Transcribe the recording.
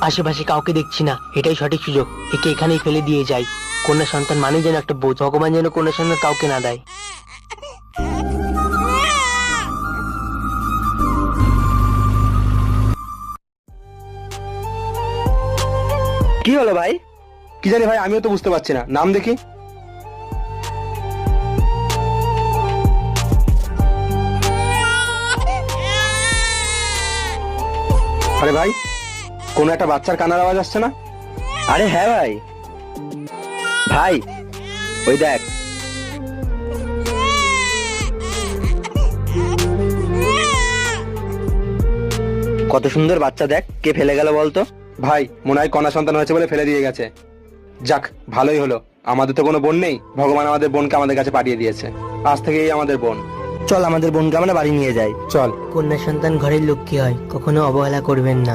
আশেপাশে কাউকে দেখছি না, এটাই সঠিক সুযোগ। একে এখানেই ফেলে দিয়ে যাই। কন্যা সন্তান মানে যেন একটা বোঝ, ভগবান যেন কন্যা সন্তান কাউকে না দেয়। কি হলো ভাই? কি জানি ভাই, আমিও তো বুঝতে পারছি না। নাম দেখি। আরে ভাই, কোনো একটা বাচ্চার কান্নার আওয়াজ আসছে না? আরে হ্যাঁ ভাই, ভাই ওই দেখ। কত সুন্দর বাচ্চা, দেখ কে ফেলে গেল বলতো? ভাই, মনে হয় কন্যা সন্তান হয়েছে বলে ফেলে দিয়ে গেছে। যাক, ভালোই হলো। আমাদের তো কোনো বোন নেই, ভগবান আমাদের বোনকে আমাদের কাছে পাঠিয়ে দিয়েছে। আজ থেকেই আমাদের বোন। চল আমাদের বোনকে আমরা বাড়ি নিয়ে যাই। চল। কন্যা সন্তান ঘরের লক্ষ্মী হয়, কখনো অবহেলা করবেন না।